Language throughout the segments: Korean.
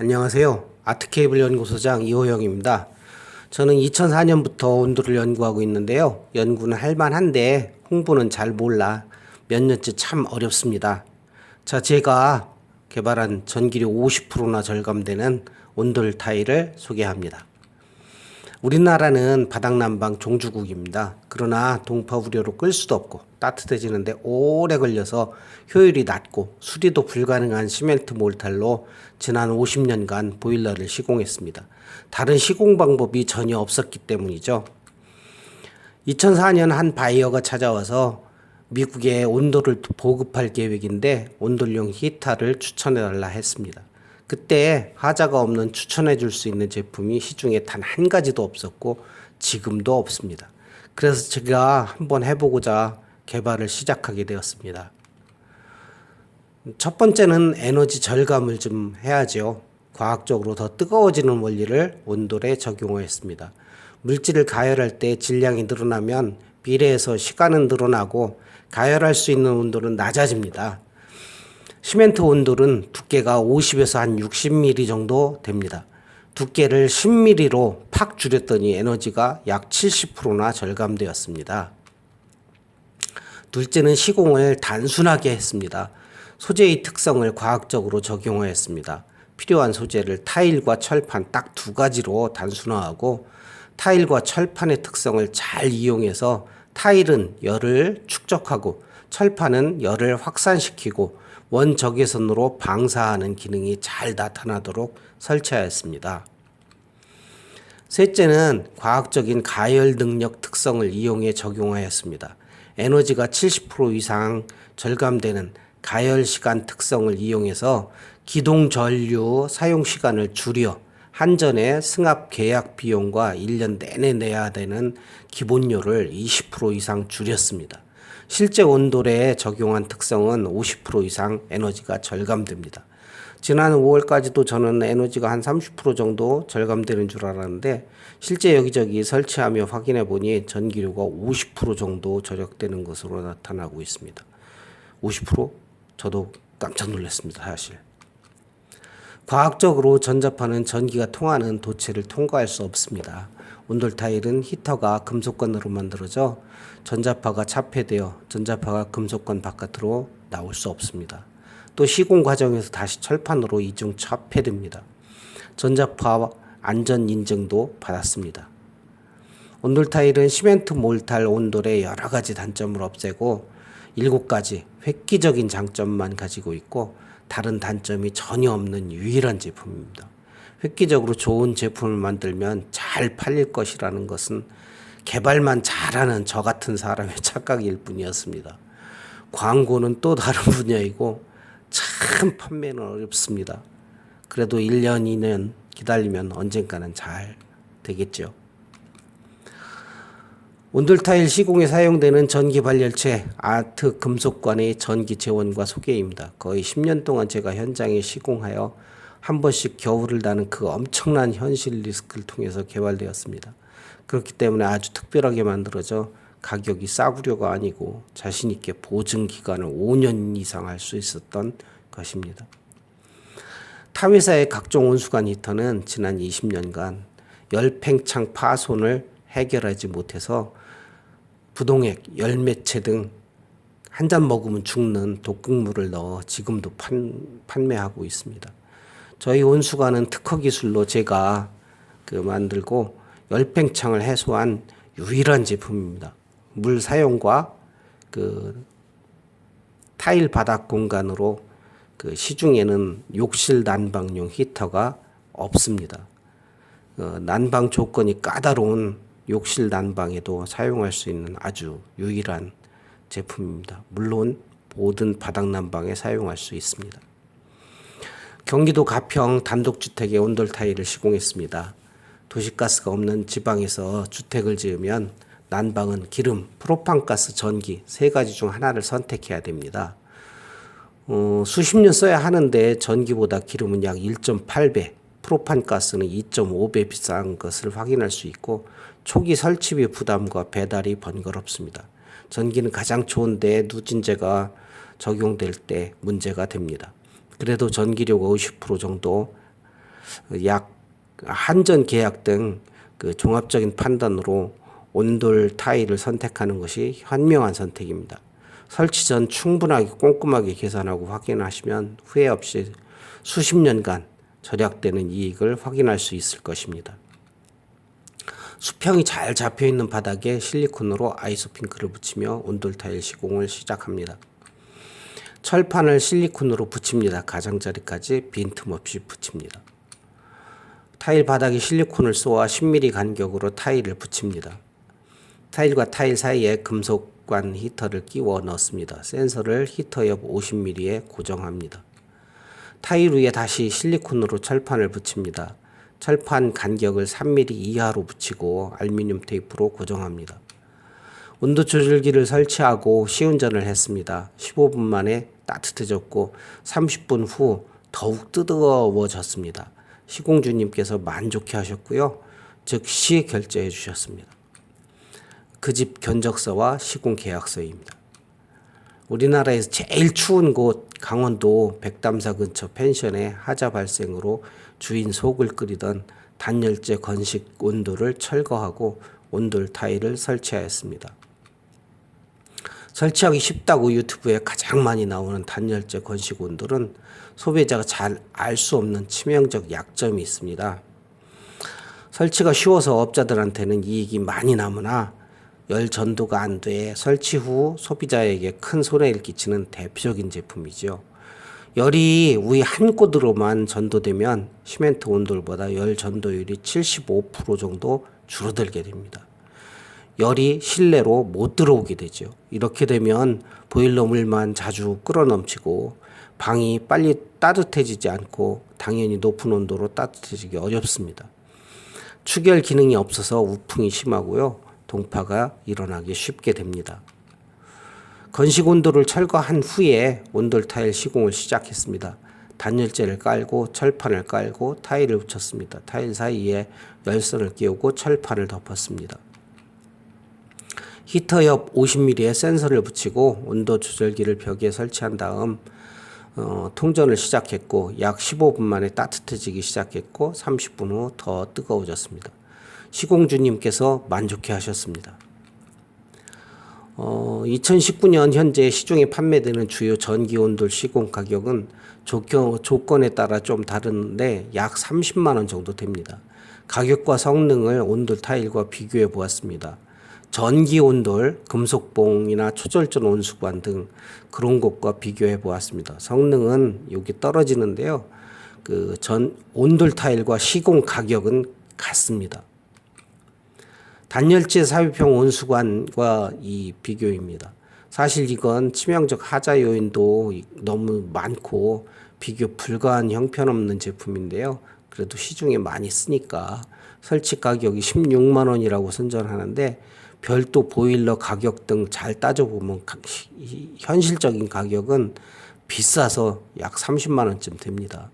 안녕하세요. 아트케이블 연구소장 이호영입니다. 저는 2004년부터 온도를 연구하고 있는데요. 연구는 할만한데 홍보는 잘 몰라 몇 년째 참 어렵습니다. 자, 제가 개발한 전기료 50%나 절감되는 온돌 타일을 소개합니다. 우리나라는 바닥난방 종주국입니다. 그러나 동파 우려로 끌 수도 없고 따뜻해지는데 오래 걸려서 효율이 낮고 수리도 불가능한 시멘트 몰탈로 지난 50년간 보일러를 시공했습니다. 다른 시공 방법이 전혀 없었기 때문이죠. 2004년 한 바이어가 찾아와서 미국에 온돌을 보급할 계획인데 온돌용 히터를 추천해달라 했습니다. 그때 하자가 없는 추천해 줄 수 있는 제품이 시중에 단 한 가지도 없었고 지금도 없습니다. 그래서 제가 한번 해보고자 개발을 시작하게 되었습니다. 첫 번째는 에너지 절감을 좀 해야죠. 과학적으로 더 뜨거워지는 원리를 온돌에 적용했습니다. 물질을 가열할 때 질량이 늘어나면 비례해서 시간은 늘어나고 가열할 수 있는 온도는 낮아집니다. 시멘트 온돌은 두께가 50에서 한 60mm 정도 됩니다. 두께를 10mm로 팍 줄였더니 에너지가 약 70%나 절감되었습니다. 둘째는 시공을 단순하게 했습니다. 소재의 특성을 과학적으로 적용하였습니다. 필요한 소재를 타일과 철판 딱 두 가지로 단순화하고 타일과 철판의 특성을 잘 이용해서 타일은 열을 축적하고 철판은 열을 확산시키고 원적외선으로 방사하는 기능이 잘 나타나도록 설치하였습니다. 셋째는 과학적인 가열 능력 특성을 이용해 적용하였습니다. 에너지가 70% 이상 절감되는 가열 시간 특성을 이용해서 기동 전류 사용 시간을 줄여 한전의 승합 계약 비용과 1년 내내 내야 되는 기본료를 20% 이상 줄였습니다. 실제 온돌에 적용한 특성은 50% 이상 에너지가 절감됩니다. 지난 5월까지도 저는 에너지가 한 30% 정도 절감되는 줄 알았는데 실제 여기저기 설치하며 확인해 보니 전기료가 50% 정도 절약되는 것으로 나타나고 있습니다. 50%? 저도 깜짝 놀랐습니다, 사실. 과학적으로 전자파는 전기가 통하는 도체를 통과할 수 없습니다. 온돌 타일은 히터가 금속관으로 만들어져 전자파가 차폐되어 전자파가 금속관 바깥으로 나올 수 없습니다. 또 시공 과정에서 다시 철판으로 이중 차폐됩니다. 전자파 안전 인증도 받았습니다. 온돌 타일은 시멘트 몰탈 온돌의 여러 가지 단점을 없애고 7가지 획기적인 장점만 가지고 있고 다른 단점이 전혀 없는 유일한 제품입니다. 획기적으로 좋은 제품을 만들면 잘 팔릴 것이라는 것은 개발만 잘하는 저 같은 사람의 착각일 뿐이었습니다. 광고는 또 다른 분야이고 참 판매는 어렵습니다. 그래도 1년, 2년 기다리면 언젠가는 잘 되겠죠. 온돌 타일 시공에 사용되는 전기 발열체 아트 금속관의 전기 재원과 소개입니다. 거의 10년 동안 제가 현장에 시공하여 한 번씩 겨울을 나는 그 엄청난 현실 리스크를 통해서 개발되었습니다. 그렇기 때문에 아주 특별하게 만들어져 가격이 싸구려가 아니고 자신 있게 보증 기간을 5년 이상 할 수 있었던 것입니다. 타 회사의 각종 온수관 히터는 지난 20년간 열팽창 파손을 해결하지 못해서 부동액, 열매체 등 한 잔 먹으면 죽는 독극물을 넣어 지금도 판매하고 있습니다. 저희 온수관은 특허 기술로 제가 만들고 열팽창을 해소한 유일한 제품입니다. 물 사용과 타일 바닥 공간으로 시중에는 욕실 난방용 히터가 없습니다. 난방 조건이 까다로운 욕실 난방에도 사용할 수 있는 아주 유일한 제품입니다. 물론 모든 바닥 난방에 사용할 수 있습니다. 경기도 가평 단독주택에 온돌 타일을 시공했습니다. 도시가스가 없는 지방에서 주택을 지으면 난방은 기름, 프로판가스, 전기 3가지 중 하나를 선택해야 됩니다. 수십 년 써야 하는데 전기보다 기름은 약 1.8배, 프로판가스는 2.5배 비싼 것을 확인할 수 있고 초기 설치비 부담과 배달이 번거롭습니다. 전기는 가장 좋은데 누진제가 적용될 때 문제가 됩니다. 그래도 전기료가 50% 정도 약 한전 계약 등 그 종합적인 판단으로 온돌 타일을 선택하는 것이 현명한 선택입니다. 설치 전 충분하게 꼼꼼하게 계산하고 확인하시면 후회 없이 수십 년간 절약되는 이익을 확인할 수 있을 것입니다. 수평이 잘 잡혀있는 바닥에 실리콘으로 아이소핑크를 붙이며 온돌 타일 시공을 시작합니다. 철판을 실리콘으로 붙입니다. 가장자리까지 빈틈없이 붙입니다. 타일 바닥에 실리콘을 쏘아 10mm 간격으로 타일을 붙입니다. 타일과 타일 사이에 금속관 히터를 끼워 넣습니다. 센서를 히터 옆 50mm에 고정합니다. 타일 위에 다시 실리콘으로 철판을 붙입니다. 철판 간격을 3mm 이하로 붙이고 알루미늄 테이프로 고정합니다. 온도 조절기를 설치하고 시운전을 했습니다. 15분 만에 따뜻해졌고 30분 후 더욱 뜨거워졌습니다. 시공주님께서 만족해 하셨고요. 즉시 결제해 주셨습니다. 그 집 견적서와 시공 계약서입니다. 우리나라에서 제일 추운 곳 강원도 백담사 근처 펜션의 하자 발생으로 주인 속을 끓이던 단열재 건식 온돌을 철거하고 온돌 타일을 설치하였습니다. 설치하기 쉽다고 유튜브에 가장 많이 나오는 단열재 건식 온돌은 소비자가 잘 알 수 없는 치명적 약점이 있습니다. 설치가 쉬워서 업자들한테는 이익이 많이 남으나 열 전도가 안 돼 설치 후 소비자에게 큰 손해를 끼치는 대표적인 제품이죠. 열이 위 한 곳으로만 전도되면 시멘트 온돌보다 열 전도율이 75% 정도 줄어들게 됩니다. 열이 실내로 못 들어오게 되죠. 이렇게 되면 보일러 물만 자주 끓어넘치고 방이 빨리 따뜻해지지 않고 당연히 높은 온도로 따뜻해지기 어렵습니다. 추결 기능이 없어서 우풍이 심하고요. 동파가 일어나기 쉽게 됩니다. 건식 온돌을 철거한 후에 온돌 타일 시공을 시작했습니다. 단열재를 깔고 철판을 깔고 타일을 붙였습니다. 타일 사이에 열선을 끼우고 철판을 덮었습니다. 히터 옆 50mm의 센서를 붙이고 온도 조절기를 벽에 설치한 다음 통전을 시작했고 약 15분 만에 따뜻해지기 시작했고 30분 후 더 뜨거워졌습니다. 시공주님께서 만족해 하셨습니다. 2019년 현재 시중에 판매되는 주요 전기온돌 시공 가격은 조건에 따라 좀 다른데 약 30만 원 정도 됩니다. 가격과 성능을 온돌 타일과 비교해 보았습니다. 전기온돌, 금속봉이나 초절전 온수관 등 그런 것과 비교해 보았습니다. 성능은 여기 떨어지는데요. 온돌 타일과 시공 가격은 같습니다. 단열재 삽입형 온수관과 이 비교입니다. 사실 이건 치명적 하자 요인도 너무 많고 비교 불가한 형편없는 제품인데요. 그래도 시중에 많이 쓰니까 설치 가격이 16만 원이라고 선전하는데 별도 보일러 가격 등 잘 따져보면 현실적인 가격은 비싸서 약 30만 원쯤 됩니다.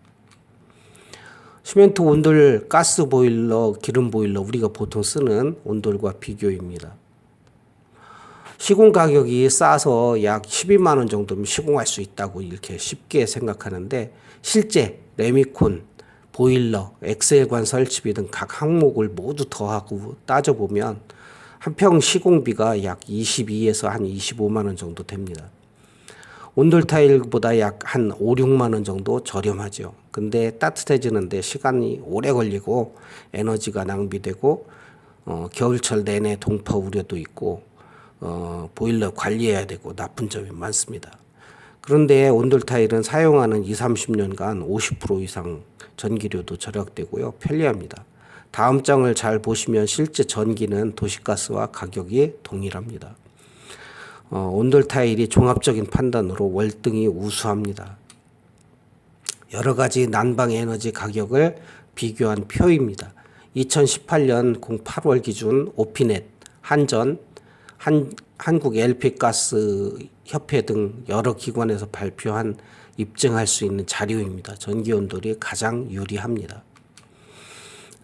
시멘트 온돌, 가스 보일러, 기름 보일러 우리가 보통 쓰는 온돌과 비교입니다. 시공 가격이 싸서 약 12만 원 정도면 시공할 수 있다고 이렇게 쉽게 생각하는데 실제 레미콘, 보일러, 엑셀관 설치비 등 각 항목을 모두 더하고 따져보면 한 평 시공비가 약 22에서 한 25만 원 정도 됩니다. 온돌 타일보다 약 한 5, 6만 원 정도 저렴하죠. 근데 따뜻해지는데 시간이 오래 걸리고 에너지가 낭비되고 겨울철 내내 동파 우려도 있고 보일러 관리해야 되고 나쁜 점이 많습니다. 그런데 온돌 타일은 사용하는 20, 30년간 50% 이상 전기료도 절약되고요. 편리합니다. 다음 장을 잘 보시면 실제 전기는 도시가스와 가격이 동일합니다. 온돌 타일이 종합적인 판단으로 월등히 우수합니다. 여러 가지 난방 에너지 가격을 비교한 표입니다. 2018년 08월 기준 오피넷, 한전, 한국 LP가스 협회 등 여러 기관에서 발표한 입증할 수 있는 자료입니다. 전기온돌이 가장 유리합니다.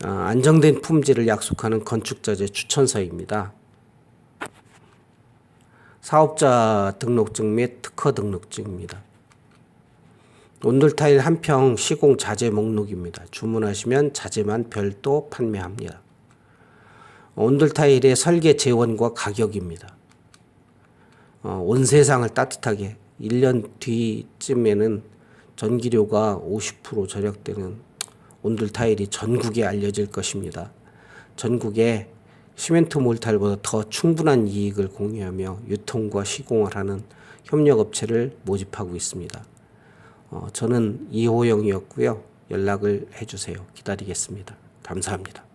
안정된 품질을 약속하는 건축자재 추천서입니다. 사업자 등록증 및 특허 등록증입니다. 온돌타일 한 평 시공 자재 목록입니다. 주문하시면 자재만 별도 판매합니다. 온돌타일의 설계 재원과 가격입니다. 온 세상을 따뜻하게 1년 뒤쯤에는 전기료가 50% 절약되는 온돌타일이 전국에 알려질 것입니다. 전국에 시멘트 몰타일보다 더 충분한 이익을 공유하며 유통과 시공을 하는 협력업체를 모집하고 있습니다. 저는 이호영이었고요. 연락을 해주세요. 기다리겠습니다. 감사합니다.